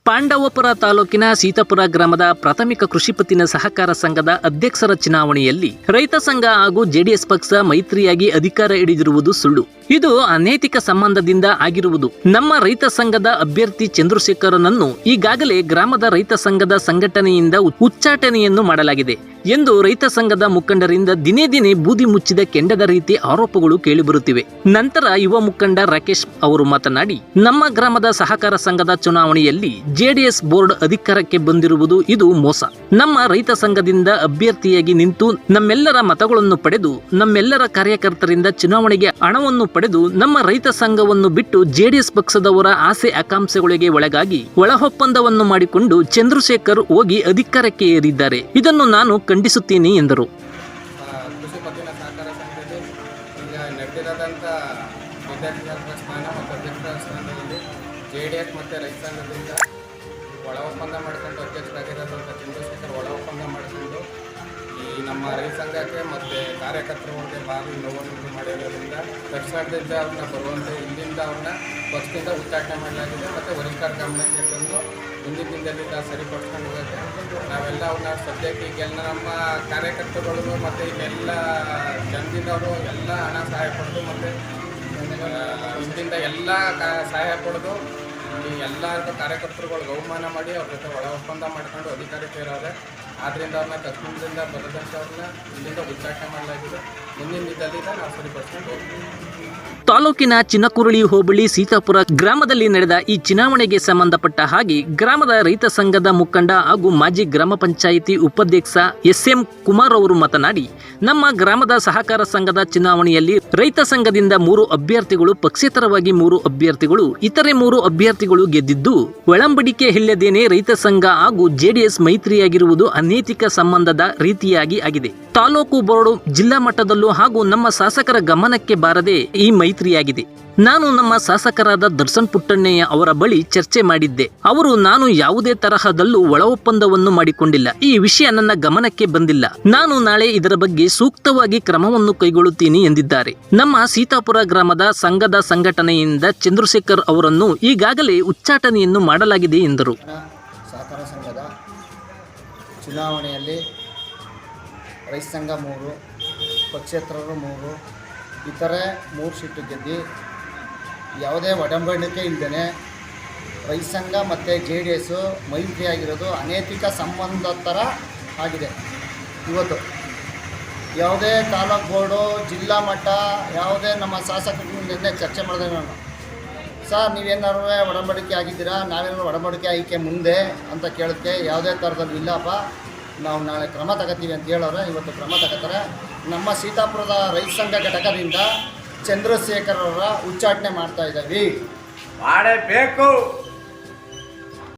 ಪಾಂಡವಪುರ ತಾಲೂಕಿನ ಸೀತಾಪುರ ಗ್ರಾಮದ ಪ್ರಾಥಮಿಕ ಕೃಷಿ ಪತ್ತಿನ ಸಹಕಾರ ಸಂಘದ ಅಧ್ಯಕ್ಷರ ಚುನಾವಣೆಯಲ್ಲಿ ರೈತ ಸಂಘ ಹಾಗೂ ಜೆಡಿಎಸ್ ಪಕ್ಷ ಮೈತ್ರಿಯಾಗಿ ಅಧಿಕಾರ ಹಿಡಿದಿರುವುದು ಸುಳ್ಳು. ಇದು ಅನೈತಿಕ ಸಂಬಂಧದಿಂದ ಆಗಿರುವುದು. ನಮ್ಮ ರೈತ ಸಂಘದ ಅಭ್ಯರ್ಥಿ ಚಂದ್ರಶೇಖರನನ್ನು ಈಗಾಗಲೇ ಗ್ರಾಮದ ರೈತ ಸಂಘದ ಸಂಘಟನೆಯಿಂದ ಉಚ್ಚಾಟನೆಯನ್ನು ಮಾಡಲಾಗಿದೆ ಎಂದು ರೈತ ಸಂಘದ ಮುಖಂಡರಿಂದ ದಿನೇ ದಿನೇ ಬೂದಿ ಮುಚ್ಚಿದ ಕೆಂಡದ ರೀತಿ ಆರೋಪಗಳು ಕೇಳಿಬರುತ್ತಿವೆ. ನಂತರ ಯುವ ಮುಖಂಡ ರಾಕೇಶ್ ಅವರು ಮಾತನಾಡಿ, ನಮ್ಮ ಗ್ರಾಮದ ಸಹಕಾರ ಸಂಘದ ಚುನಾವಣೆಯಲ್ಲಿ ಜೆಡಿಎಸ್ ಬೋರ್ಡ್ ಅಧಿಕಾರಕ್ಕೆ ಬಂದಿರುವುದು ಇದು ಮೋಸ. ನಮ್ಮ ರೈತ ಸಂಘದಿಂದ ಅಭ್ಯರ್ಥಿಯಾಗಿ ನಿಂತು ನಮ್ಮೆಲ್ಲರ ಮತಗಳನ್ನು ಪಡೆದು ನಮ್ಮೆಲ್ಲರ ಕಾರ್ಯಕರ್ತರಿಂದ ಚುನಾವಣೆಗೆ ಹಣವನ್ನು ಪಡೆದು ನಮ್ಮ ರೈತ ಸಂಘವನ್ನು ಬಿಟ್ಟು ಜೆಡಿಎಸ್ ಪಕ್ಷದವರ ಆಸೆ ಆಕಾಂಕ್ಷೆಗಳಿಗೆ ಒಳಗಾಗಿ ಒಳ ಒಪ್ಪಂದವನ್ನು ಮಾಡಿಕೊಂಡು ಚಂದ್ರಶೇಖರ್ ಹೋಗಿ ಅಧಿಕಾರಕ್ಕೆ ಏರಿದ್ದಾರೆ. ಇದನ್ನು ನಾನು ಖಂಡಿಸುತ್ತೇನೆ ಎಂದರು. ಕೃಷಿ ಪತ್ತಿನ ಸಹಕಾರ ಸಂಘದಲ್ಲಿ ಈಗ ನಡೆದಿರೋದಂಥ ವಿದ್ಯಾರ್ಥಿಗಳ ಸ್ಥಾನ ಮತ್ತು ಅಧ್ಯಕ್ಷರ ಸ್ಥಾನದಲ್ಲಿ ಜೆಡಿಎಸ್ ಮತ್ತು ರೈತ ಸಂಘದಿಂದ ಒಳ ಒಪ್ಪಂದ ಮಾಡಿಕೊಂಡು ಅಧ್ಯಕ್ಷರಾಗಿರೋದಂಥ ಚಂದ್ರಶೇಖರ್ ಒಳ ಒಪ್ಪಂದ ಮಾಡಿಕೊಂಡು ಈ ನಮ್ಮ ರೈತ ಸಂಘಕ್ಕೆ ಮತ್ತು ಕಾರ್ಯಕರ್ತರುಗಳಿಗೆ ಭಾರಿ ನೋವನ್ನು ಮಾಡಿರೋದ್ರಿಂದ ತಕ್ಷಣದಿಂದ ಅವ್ರನ್ನ ಬರುವಂತೆ ಇಲ್ಲಿಂದ ಅವ್ರನ್ನ ಪಕ್ಷದಿಂದ ಉಚ್ಚಾಟನೆ ಮಾಡಲಾಗಿದೆ ಮತ್ತು ವರಿಷ್ಠರ ಗಮನಕ್ಕೆ ತಂದು ಮುಂದಿನ ದಿನದಲ್ಲಿ ಸರಿಪಡಿಸ್ಕೊಂಡು ಹೋಗುತ್ತೆ. ನಾವೆಲ್ಲ ಅವ್ರನ್ನ ಸದ್ಯಕ್ಕೆ ಈಗೆಲ್ಲ ನಮ್ಮ ಕಾರ್ಯಕರ್ತರುಗಳು ಮತ್ತು ಇಲ್ಲೆಲ್ಲ ಜನದಿಂದವರು ಎಲ್ಲ ಹಣ ಸಹಾಯ ಪಡೆದು ಮತ್ತು ಇದರಿಂದ ಎಲ್ಲ ಸಹಾಯ ಪಡೆದು ಈ ಎಲ್ಲ ಕಾರ್ಯಕರ್ತರುಗಳು ಬಹುಮಾನ ಮಾಡಿ ಅವ್ರ ಜೊತೆ ಒಳ ಒಪ್ಪಂದ ಮಾಡ್ಕೊಂಡು ಅಧಿಕಾರಕ್ಕೆ ಇರೋದೆ. ಆದ್ದರಿಂದ ಅವ್ರನ್ನ ತಕ್ಷಣದಿಂದ ಬರದಂಥವ್ರನ್ನ ಇಲ್ಲಿಂದ ಉಚ್ಚಾಟನೆ ಮಾಡಲಾಗಿದೆ. ಮುಂದಿನ ದಿನದಲ್ಲಿ ನಾವು ಸರಿಪಡಿಸ್ಕೊಂಡು ಹೋಗ್ತೀವಿ. ತಾಲೂಕಿನ ಚಿನ್ನಕುರಳಿ ಹೋಬಳಿ ಸೀತಾಪುರ ಗ್ರಾಮದಲ್ಲಿ ನಡೆದ ಈ ಚುನಾವಣೆಗೆ ಸಂಬಂಧಪಟ್ಟ ಹಾಗೆ ಗ್ರಾಮದ ರೈತ ಸಂಘದ ಮುಖಂಡ ಹಾಗೂ ಮಾಜಿ ಗ್ರಾಮ ಪಂಚಾಯಿತಿ ಉಪಾಧ್ಯಕ್ಷ SM ಕುಮಾರ್ ಅವರು ಮಾತನಾಡಿ, ನಮ್ಮ ಗ್ರಾಮದ ಸಹಕಾರ ಸಂಘದ ಚುನಾವಣೆಯಲ್ಲಿ ರೈತ ಸಂಘದಿಂದ 3 ಅಭ್ಯರ್ಥಿಗಳು, ಪಕ್ಷೇತರವಾಗಿ 3 ಅಭ್ಯರ್ಥಿಗಳು, ಇತರೆ 3 ಅಭ್ಯರ್ಥಿಗಳು ಗೆದ್ದಿದ್ದು, ಒಳಂಬಡಿಕೆ ಇಲ್ಲದೇನೆ ರೈತ ಸಂಘ ಹಾಗೂ ಜೆಡಿಎಸ್ ಮೈತ್ರಿಯಾಗಿರುವುದು ಅನೈತಿಕ ಸಂಬಂಧದ ರೀತಿಯಾಗಿ ಆಗಿದೆ. ತಾಲೂಕು ಬೋರ್ಡು, ಜಿಲ್ಲಾ ಮಟ್ಟದಲ್ಲೂ ಹಾಗೂ ನಮ್ಮ ಶಾಸಕರ ಗಮನಕ್ಕೆ ಬಾರದೆ ಈ ಮೈತ್ರಿಯಾಗಿದೆ. ನಾನು ನಮ್ಮ ಶಾಸಕರಾದ ದರ್ಶನ್ ಪುಟ್ಟಣ್ಣಯ್ಯ ಅವರ ಬಳಿ ಚರ್ಚೆ ಮಾಡಿದ್ದೆ. ಅವರು ನಾನು ಯಾವುದೇ ತರಹದಲ್ಲೂ ಒಳ ಒಪ್ಪಂದವನ್ನು ಮಾಡಿಕೊಂಡಿಲ್ಲ, ಈ ವಿಷಯ ನನ್ನ ಗಮನಕ್ಕೆ ಬಂದಿಲ್ಲ, ನಾನು ನಾಳೆ ಇದರ ಬಗ್ಗೆ ಸೂಕ್ತವಾಗಿ ಕ್ರಮವನ್ನು ಕೈಗೊಳ್ಳುತ್ತೀನಿ ಎಂದಿದ್ದಾರೆ. ನಮ್ಮ ಸೀತಾಪುರ ಗ್ರಾಮದ ಸಂಘದ ಸಂಘಟನೆಯಿಂದ ಚಂದ್ರಶೇಖರ್ ಅವರನ್ನು ಈಗಾಗಲೇ ಉಚ್ಚಾಟನೆಯನ್ನು ಮಾಡಲಾಗಿದೆ ಎಂದರು. ಸಹಕಾರ ಸಂಘದ ಚುನಾವಣೆಯಲ್ಲಿ ರೈತ ಸಂಘ 3, ಪಕ್ಷೇತರರು 3, ಇತರೆ 3 ಸೀಟು ಗೆದ್ದು ಯಾವುದೇ ಒಡಂಬಡಿಕೆ ಇಲ್ಲದೇ ರೈತ ಸಂಘ ಮತ್ತು JDS ಮೈತ್ರಿಯಾಗಿರೋದು ಅನೈತಿಕ ಸಂಬಂಧ ಥರ ಆಗಿದೆ. ಇವತ್ತು ಯಾವುದೇ ತಾಲೂಕು ಬೋರ್ಡು, ಜಿಲ್ಲಾ ಮಟ್ಟ, ಯಾವುದೇ ನಮ್ಮ ಶಾಸಕರಿಂದ ಚರ್ಚೆ ಮಾಡಿದೆ ನಾನು, ಸರ್ ನೀವೇನಾರು ಒಡಂಬಡಿಕೆ ಆಗಿದ್ದೀರಾ, ನಾವೇನಾದ್ರು ಒಡಂಬಡಿಕೆ ಆಯ್ಕೆ ಮುಂದೆ ಅಂತ ಕೇಳೋಕ್ಕೆ ಯಾವುದೇ ಥರದಲ್ಲಿ ಇಲ್ಲಪ್ಪ, ನಾವು ನಾಳೆ ಕ್ರಮ ತಗೋತೀವಿ ಅಂತ ಹೇಳೋರೆ. ಇವತ್ತು ಕ್ರಮ ತಗೋತಾರೆ. ನಮ್ಮ ಸೀತಾಪುರದ ರೈತ ಸಂಘ ಘಟಕದಿಂದ ಚಂದ್ರಶೇಖರ್ ಅವರ ಉಚ್ಚಾಟನೆ ಮಾಡ್ತಾ ಇದ್ದೀವಿ. ಮಾಡಬೇಕು.